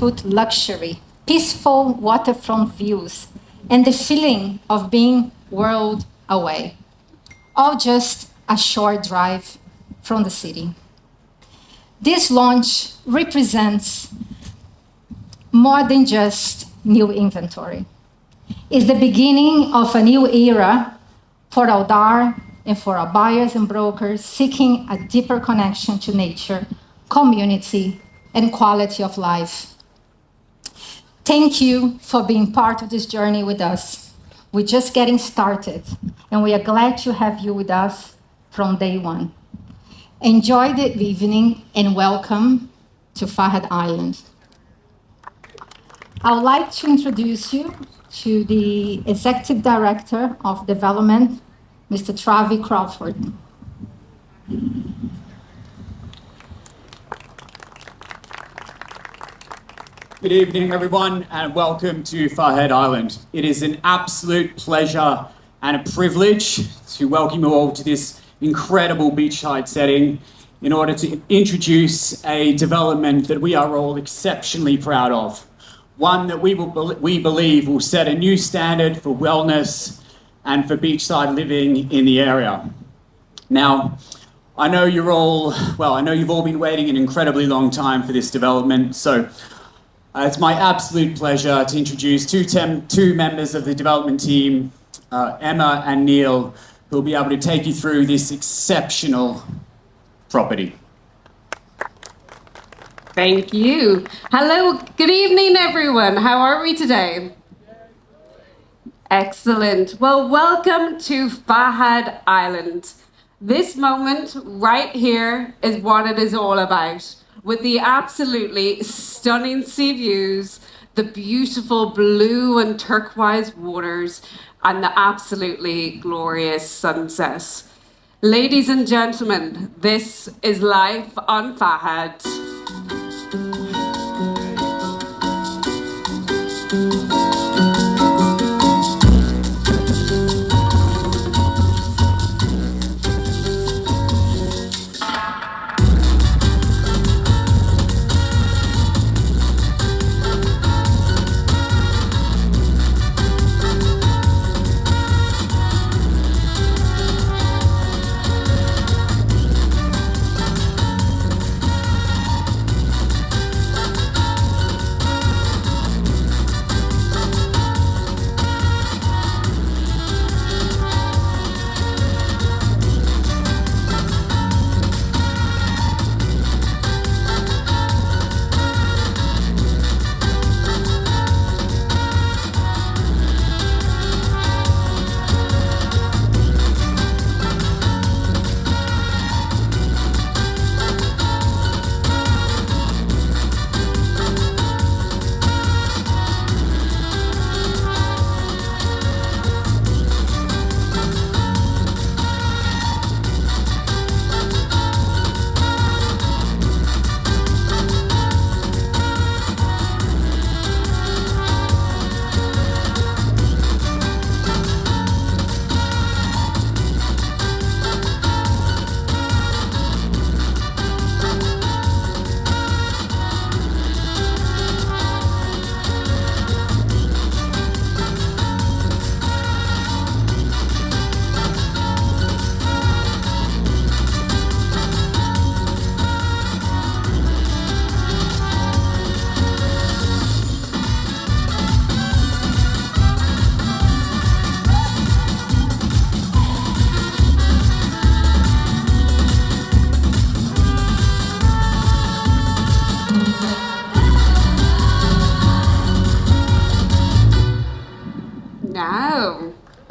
barefoot luxury, peaceful waterfront views, and the feeling of being world away, all just a short drive from the city. This launch represents more than just new inventory. It's the beginning of a new era for Aldar and for our buyers and brokers seeking a deeper connection to nature, community, and quality of life. Thank you for being part of this journey with us. We're just getting started, and we are glad to have you with us from day one. Enjoy the evening and welcome to Fahid Island. I would like to introduce you to the Executive Director of Development, Mr. Travis Crawford. Good evening, everyone, and welcome to Fahid Island. It is an absolute pleasure and a privilege to welcome you all to this incredible beachside setting in order to introduce a development that we are all exceptionally proud of. One that we believe will set a new standard for wellness and for beachside living in the area. Now, I know you've all been waiting an incredibly long time for this development, so it's my absolute pleasure to introduce two members of the development team, Emma and Neil, who will be able to take you through this exceptional property. Thank you. Hello, good evening, everyone. How are we today? Excellent. Well, welcome to Fahid Island. This moment right here is what it is all about, with the absolutely stunning sea views, the beautiful blue and turquoise waters, and the absolutely glorious sunset. Ladies and gentlemen, this is life on Fahid.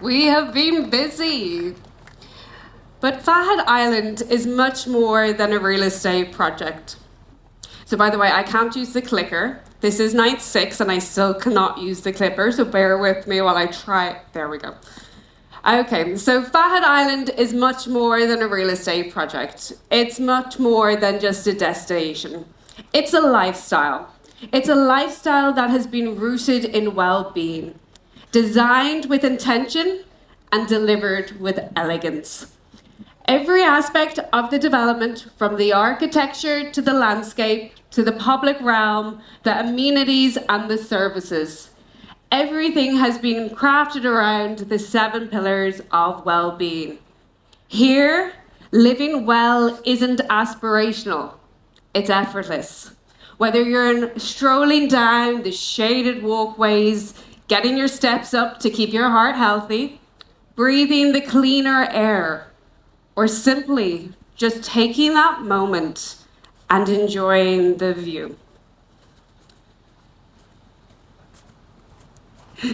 We have been busy. But Fahid Island is much more than a real estate project. So by the way, I can't use the clicker. This is night 6 and I still cannot use the clipper, so bear with me while I try. There we go. Okay, so Fahid Island is much more than a real estate project. It's much more than just a destination. It's a lifestyle. It's a lifestyle that has been rooted in well-being, designed with intention and delivered with elegance. Every aspect of the development, from the architecture to the landscape, to the public realm, the amenities and the services, everything has been crafted around the 7 pillars of well-being. Here, living well isn't aspirational, it's effortless. Whether you're strolling down the shaded walkways, getting your steps up to keep your heart healthy, breathing the cleaner air, or simply just taking that moment and enjoying the view.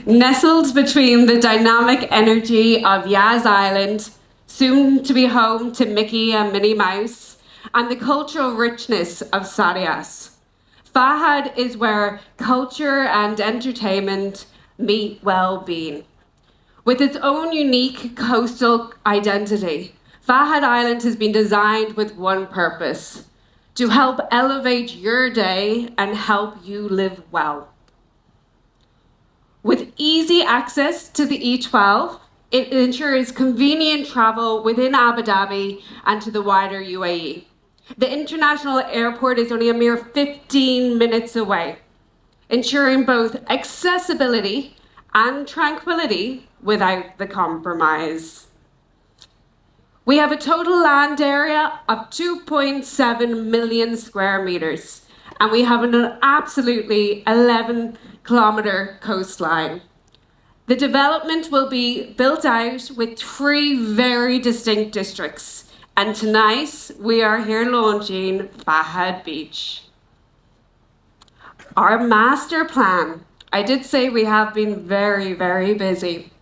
Nestled between the dynamic energy of Yas Island, soon to be home to Mickey and Minnie Mouse, and the cultural richness of Saadiyat, Fahad is where culture and entertainment meet well-being. With its own unique coastal identity, Fahid Island has been designed with one purpose: to help elevate your day and help you live well. With easy access to the E12, it ensures convenient travel within Abu Dhabi and to the wider UAE. The international airport is only a mere 15 minutes away, ensuring both accessibility and tranquility without the compromise. We have a total land area of 2.7 million square meters, and we have an absolutely 11-kilometer coastline. The development will be built out with 3 very distinct districts, and tonight we are here launching Fahad Beach. Our master plan. I did say we have been very, very busy.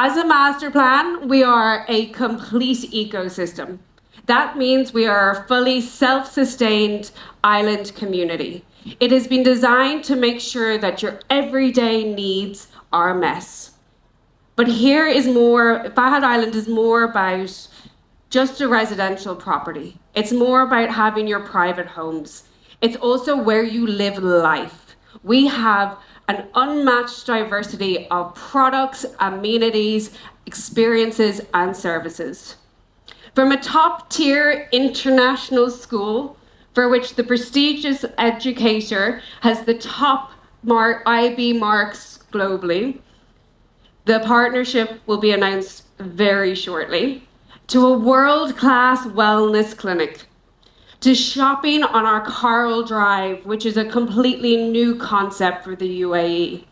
As a master plan, we are a complete ecosystem. That means we are a fully self-sustained island community. It has been designed to make sure that your everyday needs are met. But here is more, Fahad Island is more about just a residential property. It's more about having your private homes. It's also where you live life. We have an unmatched diversity of products, amenities, experiences, and services. From a top-tier international school, for which the prestigious educator has the top IB marks globally, the partnership will be announced very shortly, to a world-class wellness clinic, to shopping on our Coral Drive, which is a completely new concept for the UAE.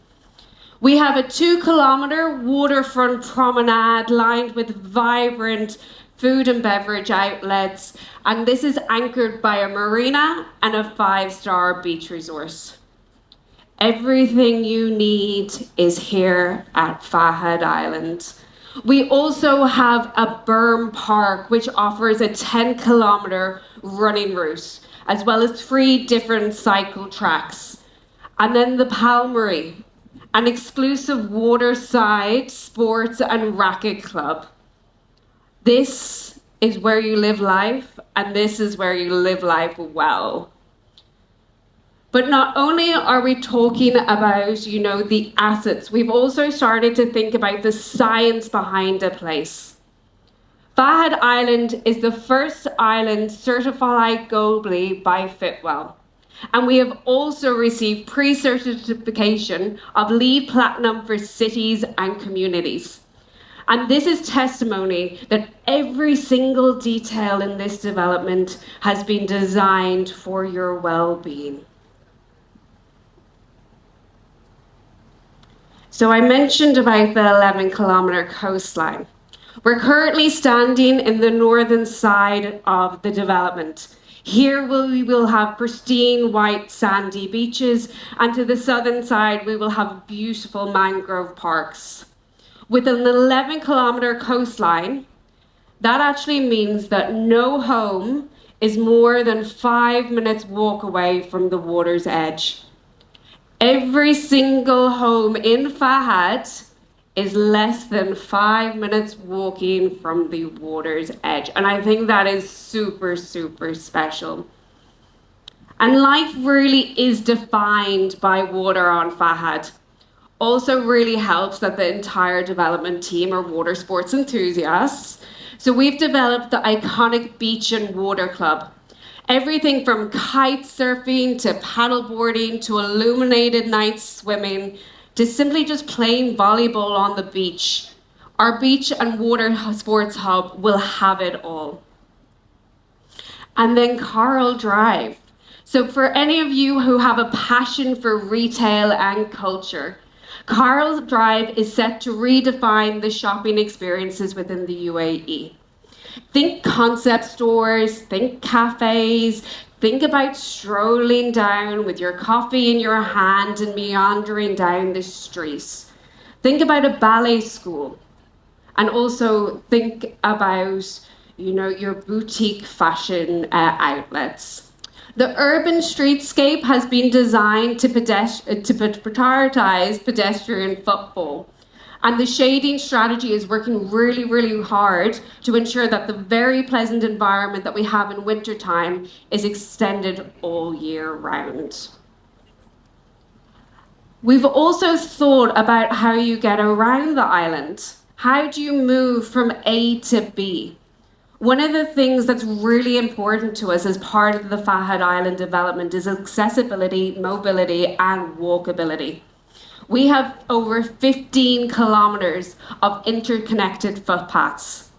We have a 2-kilometer waterfront promenade lined with vibrant food and beverage outlets, and this is anchored by a marina and a 5-star beach resort. Everything you need is here at Fahad Island. We also have a berm park, which offers a 10-kilometer running route, as well as 3 different cycle tracks. And then the Palmery, an exclusive waterside sports and racket club. This is where you live life, and this is where you live life well. But not only are we talking about, the assets, we've also started to think about the science behind a place. Fahad Island is the first island certified globally by Fitwel. And we have also received pre-certification of LEED Platinum for cities and communities. And this is testimony that every single detail in this development has been designed for your well-being. So I mentioned about the 11-kilometer coastline. We're currently standing in the northern side of the development. Here we will have pristine white sandy beaches, and to the southern side we will have beautiful mangrove parks. With an 11-kilometer coastline, that actually means that no home is more than 5 minutes walk away from the water's edge. Every single home in Fahad is less than 5 minutes walking from the water's edge. And I think that is super, super special. And life really is defined by water on Fahad. Also really helps that the entire development team are water sports enthusiasts. So we've developed the iconic Beach and Water Club. Everything from kite surfing to paddleboarding to illuminated night swimming to simply just playing volleyball on the beach. Our beach and water sports hub will have it all. And then Coral Drive. So for any of you who have a passion for retail and culture, Coral Drive is set to redefine the shopping experiences within the UAE. Think concept stores, think cafes, think about strolling down with your coffee in your hand and meandering down the street. Think about a ballet school, and also think about, your boutique fashion outlets. The urban streetscape has been designed to prioritize pedestrian footfall. And the shading strategy is working really, really hard to ensure that the very pleasant environment that we have in wintertime is extended all year round. We've also thought about how you get around the island. How do you move from A to B? One of the things that's really important to us as part of the Fahid Island development is accessibility, mobility, and walkability. We have over 15 kilometers of interconnected footpaths.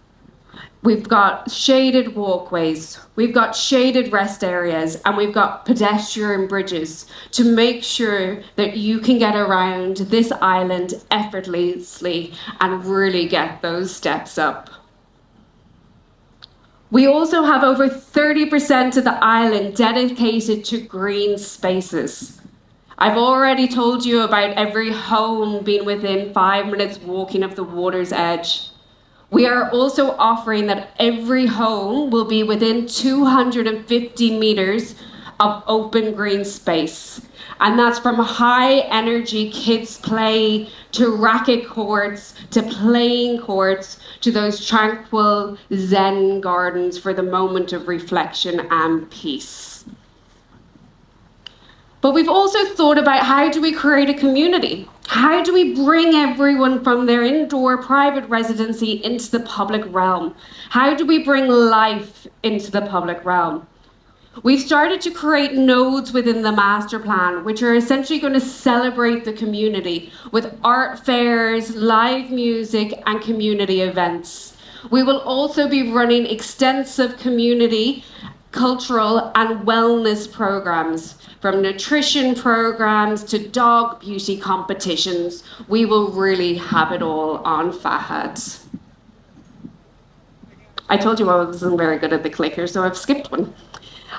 We've got shaded walkways, we've got shaded rest areas, and we've got pedestrian bridges to make sure that you can get around this island effortlessly and really get those steps up. We also have over 30% of the island dedicated to green spaces. I've already told you about every home being within 5 minutes walking of the water's edge. We are also offering that every home will be within 250 meters of open green space. And that's from high energy kids play to racket courts to playing courts to those tranquil Zen gardens for the moment of reflection and peace. But we've also thought about how do we create a community? How do we bring everyone from their indoor private residency into the public realm? How do we bring life into the public realm? We've started to create nodes within the master plan, which are essentially going to celebrate the community with art fairs, live music, and community events. We will also be running extensive community, cultural, and wellness programs. From nutrition programs to dog beauty competitions, we will really have it all on Fahad. I told you I wasn't very good at the clicker, so I've skipped one.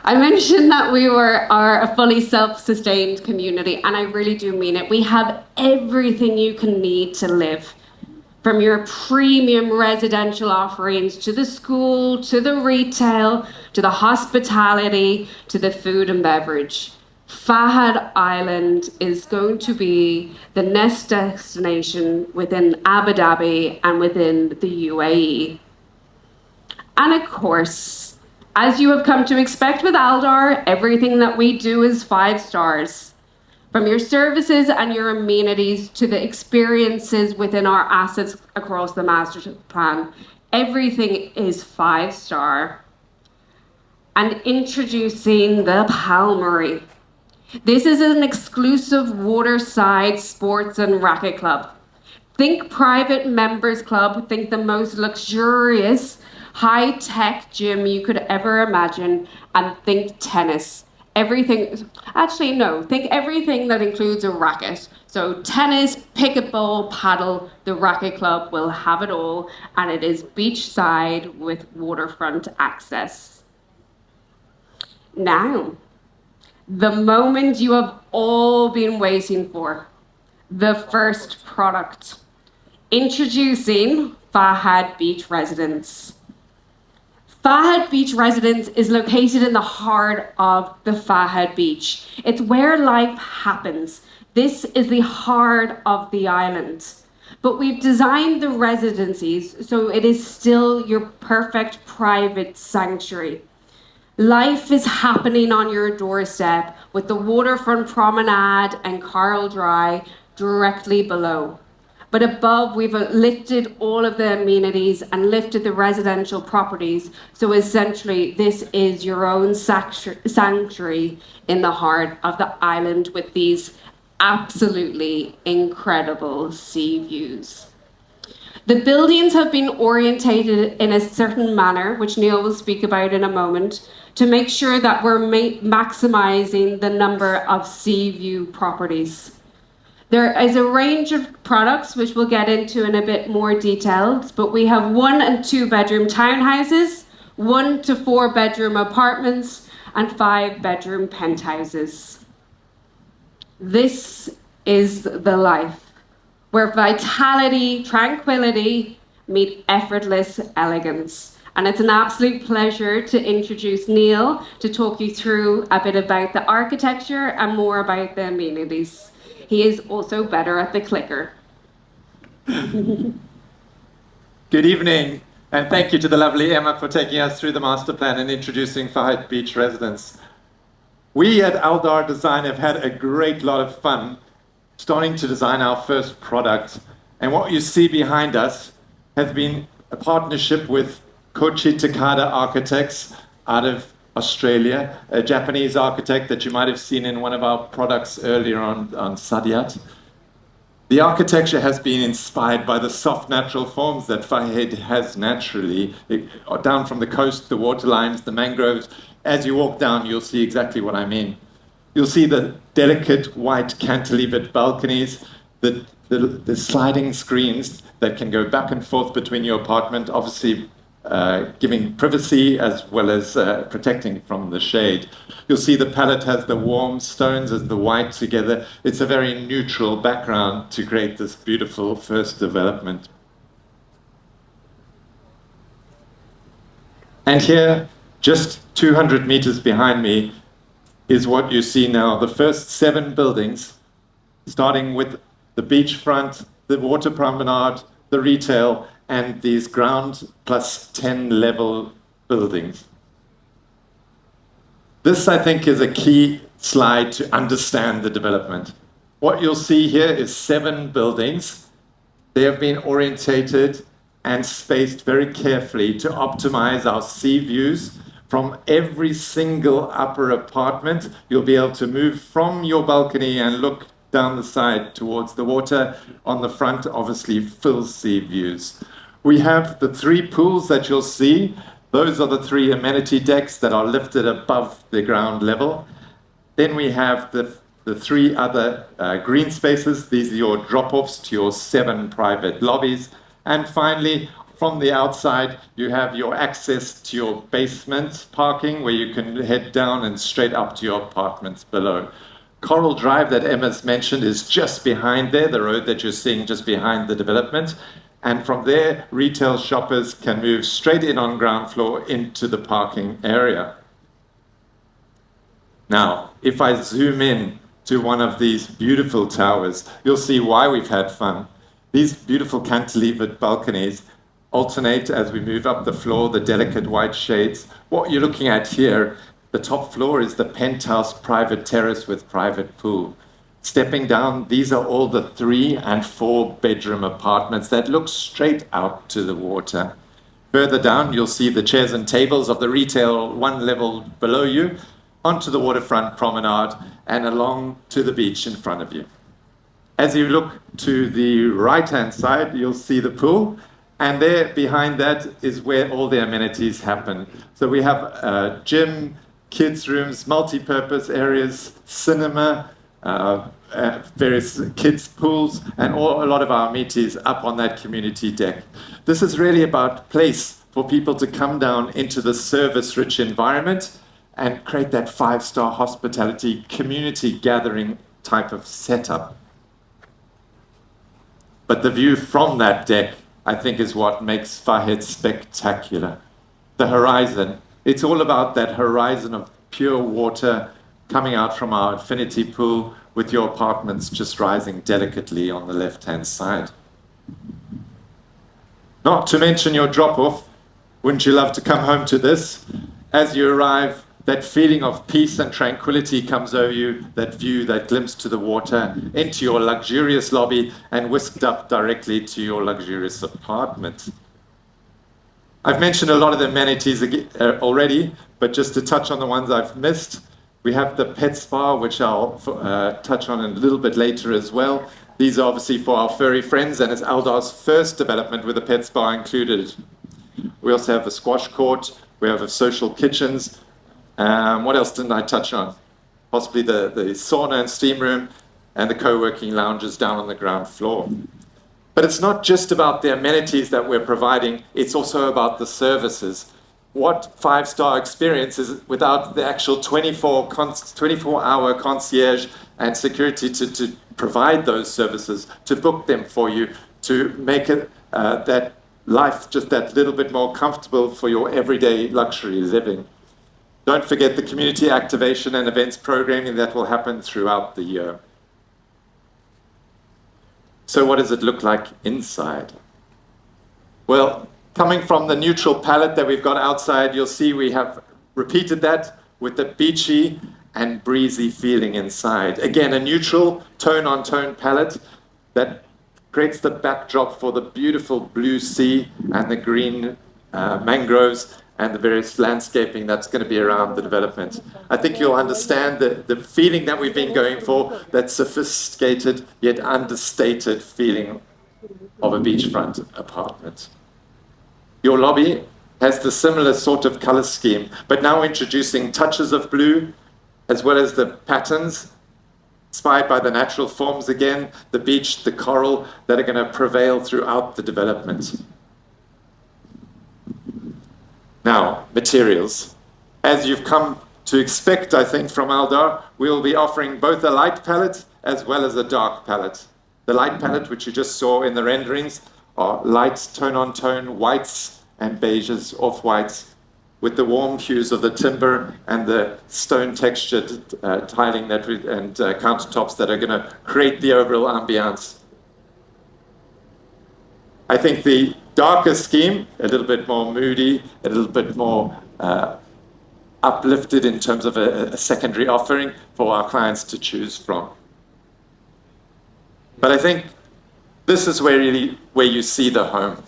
I mentioned that we are a fully self-sustained community, and I really do mean it. We have everything you can need to live. From your premium residential offerings to the school, to the retail, to the hospitality, to the food and beverage. Fahid Island is going to be the next destination within Abu Dhabi and within the UAE. And of course, as you have come to expect with Aldar, everything that we do is 5 stars. From your services and your amenities to the experiences within our assets across the master plan, everything is 5-star. And introducing the Palmery. This is an exclusive waterside sports and racket club. Think private members club, think the most luxurious, high-tech gym you could ever imagine, and think tennis. Think everything that includes a racket. So tennis, pickleball, paddle, the racket club will have it all, and it is beachside with waterfront access. Now, the moment you have all been waiting for, the first product. Introducing Fahad Beach Residence. Fahad Beach Residence is located in the heart of the Fahad Beach. It's where life happens. This is the heart of the island. But we've designed the residencies so it is still your perfect private sanctuary. Life is happening on your doorstep with the waterfront promenade and Coral Drive directly below. But above, we've lifted all of the amenities and lifted the residential properties. So essentially, this is your own sanctuary in the heart of the island with these absolutely incredible sea views. The buildings have been orientated in a certain manner, which Neil will speak about in a moment, to make sure that we're maximizing the number of sea view properties. There is a range of products which we'll get into in a bit more detail, but we have 1 and 2 bedroom townhouses, 1 to 4 bedroom apartments, and 5 bedroom penthouses. This is the life where vitality, tranquility meet effortless elegance. And it's an absolute pleasure to introduce Neil to talk you through a bit about the architecture and more about the amenities. He is also better at the clicker. Good evening, and thank you to the lovely Emma for taking us through the master plan and introducing Fahid Beach residents. We at Aldar Design have had a great lot of fun starting to design our first product. And what you see behind us has been a partnership with Kochi Takada Architects out of Australia, a Japanese architect that you might have seen in one of our products earlier on Saadiyat. The architecture has been inspired by the soft natural forms that Fahid has naturally, down from the coast, the waterlines, the mangroves. As you walk down, you'll see exactly what I mean. You'll see the delicate white cantilevered balconies, the sliding screens that can go back and forth between your apartment, obviously giving privacy as well as protecting from the shade. You'll see the palette has the warm stones as the white together. It's a very neutral background to create this beautiful first development. And here, just 200 meters behind me, is what you see now, the first 7 buildings, starting with the beachfront, the water promenade, the retail, and these ground plus 10 level buildings. This, I think, is a key slide to understand the development. What you'll see here is 7 buildings. They have been orientated and spaced very carefully to optimize our sea views. From every single upper apartment, you'll be able to move from your balcony and look down the side towards the water. On the front, obviously, full sea views. We have the 3 pools that you'll see. Those are the 3 amenity decks that are lifted above the ground level. Then we have the 3 other green spaces. These are your drop-offs to your 7 private lobbies. And finally, from the outside, you have your access to your basement parking where you can head down and straight up to your apartments below. Coral Drive that Emma's mentioned is just behind there, the road that you're seeing just behind the development. And from there, retail shoppers can move straight in on ground floor into the parking area. Now, if I zoom in to one of these beautiful towers, you'll see why we've had fun. These beautiful cantilevered balconies alternate as we move up the floor, the delicate white shades. What you're looking at here, the top floor is the penthouse private terrace with private pool. Stepping down, these are all the 3 and 4 bedroom apartments that look straight out to the water. Further down, you'll see the chairs and tables of the retail 1 level below you, onto the waterfront promenade, and along to the beach in front of you. As you look to the right-hand side, you'll see the pool, and there behind that is where all the amenities happen. So we have a gym, kids' rooms, multi-purpose areas, cinema, various kids' pools, and a lot of our amenities up on that community deck. This is really about place for people to come down into the service-rich environment and create that 5-star hospitality community gathering type of setup. But the view from that deck, I think, is what makes Fahid spectacular. The horizon. It's all about that horizon of pure water coming out from our infinity pool with your apartments just rising delicately on the left-hand side. Not to mention your drop-off. Wouldn't you love to come home to this? As you arrive, that feeling of peace and tranquility comes over you, that view, that glimpse to the water, into your luxurious lobby and whisked up directly to your luxurious apartment. I've mentioned a lot of the amenities already, but just to touch on the ones I've missed, we have the pet spa, which I'll touch on a little bit later as well. These are obviously for our furry friends, and it's Aldar's first development with a pet spa included. We also have a squash court, we have social kitchens. What else didn't I touch on? Possibly the sauna and steam room and the co-working lounges down on the ground floor. But it's not just about the amenities that we're providing, it's also about the services. What five-star experience is without the actual 24-hour concierge and security to provide those services, to book them for you, to make it that life just that little bit more comfortable for your everyday luxury living. Don't forget the community activation and events programming that will happen throughout the year. So what does it look like inside? Well, coming from the neutral palette that we've got outside, you'll see we have repeated that with the beachy and breezy feeling inside. Again, a neutral tone-on-tone palette that creates the backdrop for the beautiful blue sea and the green mangroves and the various landscaping that's going to be around the development. I think you'll understand the feeling that we've been going for, that sophisticated yet understated feeling of a beachfront apartment. Your lobby has the similar sort of color scheme, but now introducing touches of blue, as well as the patterns, inspired by the natural forms again, the beach, the coral, that are going to prevail throughout the development. Now, materials. As you've come to expect, I think, from Aldar, we'll be offering both a light palette as well as a dark palette. The light palette, which you just saw in the renderings, are light tone-on-tone whites and beiges, off-whites, with the warm hues of the timber and the stone-textured tiling and countertops that are going to create the overall ambiance. I think the darker scheme, a little bit more moody, a little bit more uplifted in terms of a secondary offering for our clients to choose from. But I think this is where you see the home.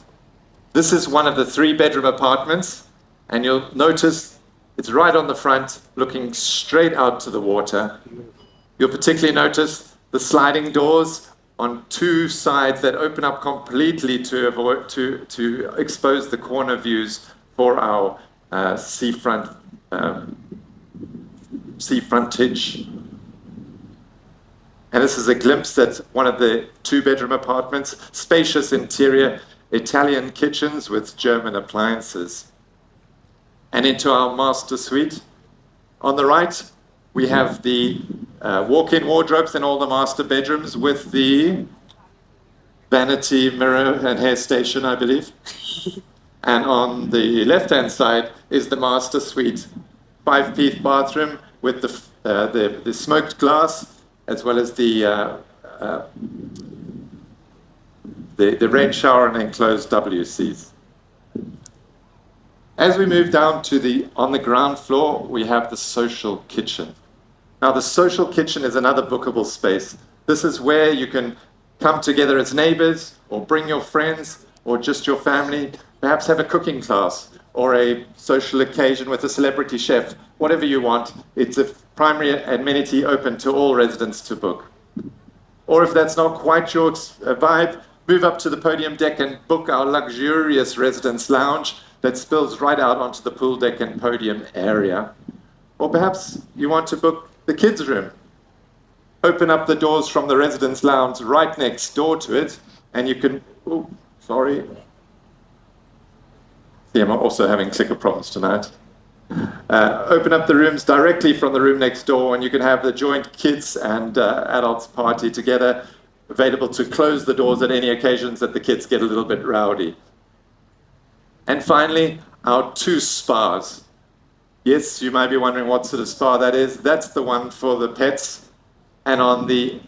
This is one of the 3-bedroom apartments, and you'll notice it's right on the front, looking straight out to the water. You'll particularly notice the sliding doors on 2 sides that open up completely to expose the corner views for our sea frontage. And this is a glimpse at one of the 2-bedroom apartments, spacious interior, Italian kitchens with German appliances. And into our master suite. On the right, we have the walk-in wardrobes in all the master bedrooms with the vanity, mirror, and hair station, I believe. And on the left-hand side is the master suite, 5-piece bathroom with the smoked glass, as well as the rain shower and enclosed WCs. As we move down to on the ground floor, we have the social kitchen. Now, the social kitchen is another bookable space. This is where you can come together as neighbors, or bring your friends, or just your family, perhaps have a cooking class, or a social occasion with a celebrity chef, whatever you want. It's a primary amenity open to all residents to book. Or if that's not quite your vibe, move up to the podium deck and book our luxurious residence lounge that spills right out onto the pool deck and podium area. Or perhaps you want to book the kids' room. Open up the doors from the residence lounge right next door to it, and you can, sorry. See, I'm also having clicker problems tonight. Open up the rooms directly from the room next door, and you can have the joint kids and adults party together, available to close the doors at any occasions that the kids get a little bit rowdy. And finally, our 2 spas. Yes, you might be wondering what sort of spa that is. That's the one for the pets. And on the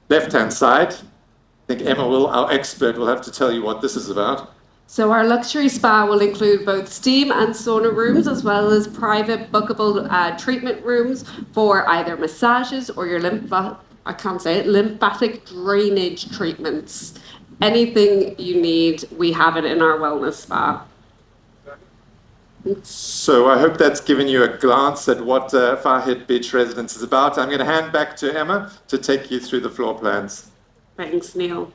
left-hand side, I think Emma our expert, will have to tell you what this is about. So our luxury spa will include both steam and sauna rooms, as well as private bookable treatment rooms for either massages or your lymphatic drainage treatments. Anything you need, we have it in our wellness spa. So I hope that's given you a glance at what Fahid Beach Residence is about. I'm going to hand back to Emma to take you through the floor plans. Thanks, Neil.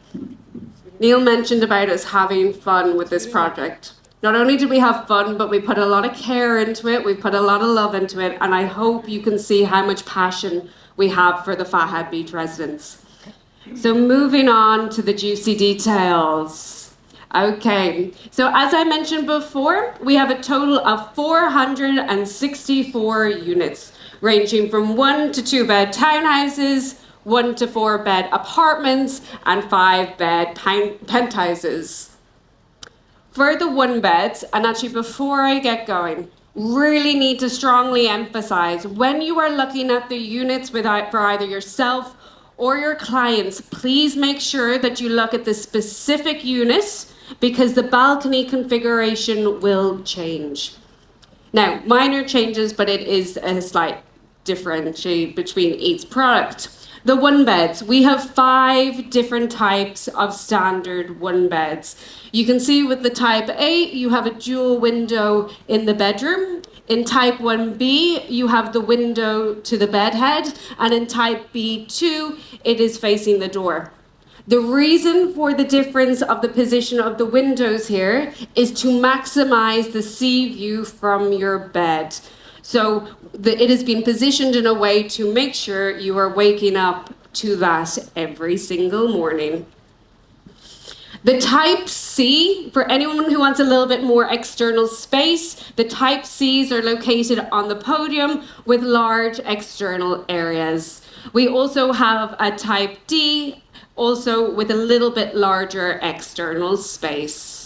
Neil mentioned about us having fun with this project. Not only did we have fun, but we put a lot of care into it, we put a lot of love into it, and I hope you can see how much passion we have for the Fahid Beach Residence. So moving on to the juicy details. Okay, so as I mentioned before, we have a total of 464 units, ranging from 1 to 2 bed townhouses, 1 to 4 bed apartments, and 5 bed penthouses. For the 1 beds, and actually before I get going, really need to strongly emphasize, when you are looking at the units for either yourself or your clients, please make sure that you look at the specific unit, because the balcony configuration will change. Now, minor changes, but it is a slight differentiate between each product. The 1 beds, we have 5 different types of standard 1 beds. You can see with the type A, you have a dual window in the bedroom. In type 1B, you have the window to the bed head, and in type B2, it is facing the door. The reason for the difference of the position of the windows here is to maximize the sea view from your bed. So it has been positioned in a way to make sure you are waking up to that every single morning. The type C, for anyone who wants a little bit more external space, the type Cs are located on the podium with large external areas. We also have a type D, also with a little bit larger external space.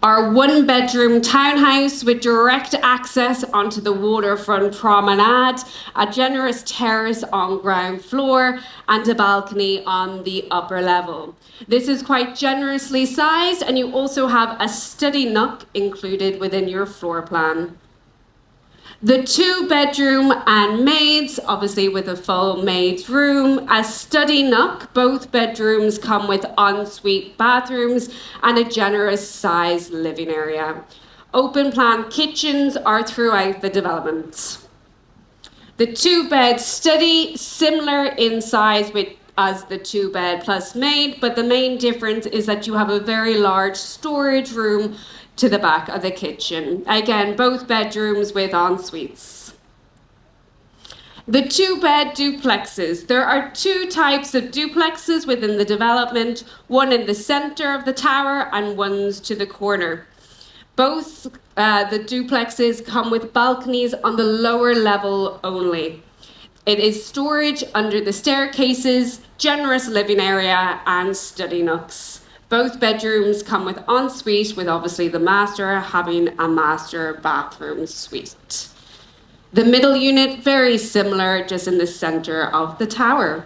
Our 1 bedroom townhouse with direct access onto the waterfront promenade, a generous terrace on ground floor, and a balcony on the upper level. This is quite generously sized, and you also have a study nook included within your floor plan. The 2 bedroom and maids, obviously with a full maid's room, a study nook. Both bedrooms come with ensuite bathrooms and a generous sized living area. Open plan kitchens are throughout the development. The 2 bed study, similar in size as the 2 bed plus maid, but the main difference is that you have a very large storage room to the back of the kitchen. Again, both bedrooms with en-suites. The 2 bed duplexes. There are 2 types of duplexes within the development, one in the center of the tower and one's to the corner. Both the duplexes come with balconies on the lower level only. It is storage under the staircases, generous living area, and study nooks. Both bedrooms come with ensuite, with obviously the master having a master bathroom suite. The middle unit, very similar, just in the center of the tower.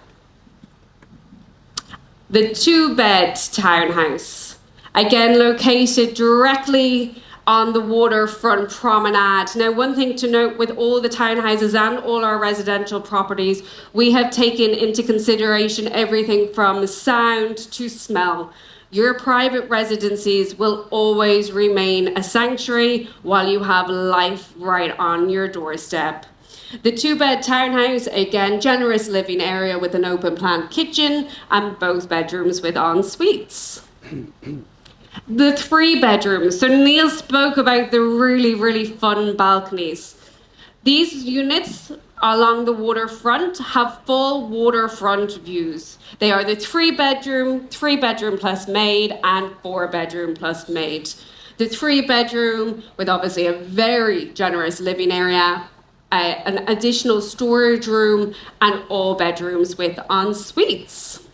The 2 bed townhouse, again located directly on the waterfront promenade. Now, one thing to note with all the townhouses and all our residential properties, we have taken into consideration everything from sound to smell. Your private residencies will always remain a sanctuary while you have life right on your doorstep. The 2 bed townhouse, again, generous living area with an open plan kitchen and both bedrooms with en-suites. The 3 bedrooms. So Neil spoke about the really, really fun balconies. These units along the waterfront have full waterfront views. They are the 3 bedroom plus maid, and 4 bedroom plus maid. The 3 bedroom with obviously a very generous living area, an additional storage room, and all bedrooms with en-suites.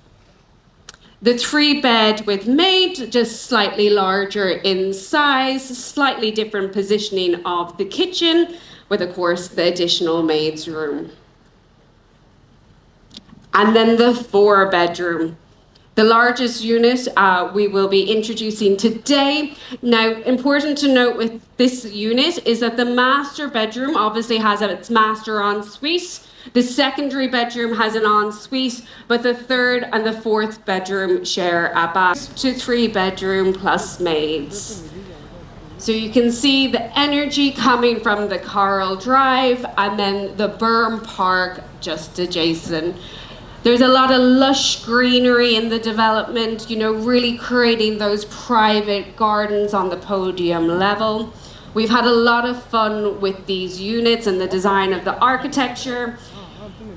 The 3 bed with maid, just slightly larger in size, slightly different positioning of the kitchen, with, of course, the additional maid's room. And then the 4 bedroom. The largest unit we will be introducing today. Now, important to note with this unit is that the master bedroom obviously has its master ensuite. The secondary bedroom has an ensuite, but the third and the fourth bedroom share a bath to 3-bedroom plus maids. So you can see the energy coming from the Coral Drive and then the Berm Park just adjacent. There's a lot of lush greenery in the development, you know, really creating those private gardens on the podium level. We've had a lot of fun with these units and the design of the architecture.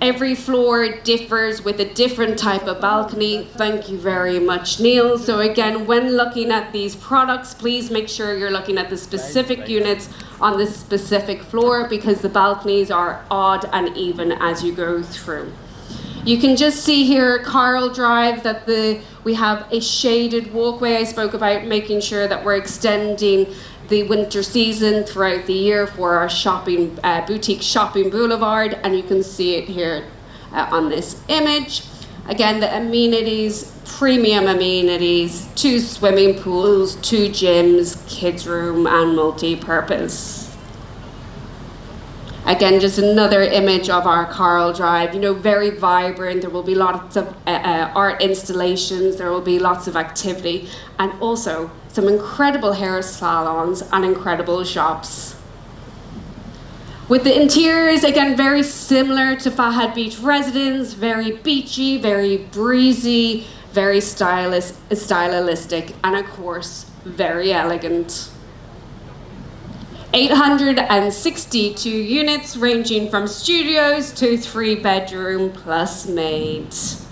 Every floor differs with a different type of balcony. Thank you very much, Neil. So again, when looking at these products, please make sure you're looking at the specific units on the specific floor because the balconies are odd and even as you go through. You can just see here, Coral Drive, that we have a shaded walkway. I spoke about making sure that we're extending the winter season throughout the year for our shopping boutique shopping boulevard, and you can see it here on this image. Again, the amenities, premium amenities, 2 swimming pools, 2 gyms, kids room, and multi-purpose. Again, just another image of our Coral Drive, you know, very vibrant. There will be lots of art installations, there will be lots of activity, and also some incredible hair salons and incredible shops. With the interiors, again, very similar to Fahad Beach Residence, very beachy, very breezy, very stylistic, and of course, very elegant. 862 units ranging from studios to 3-bedroom plus maids.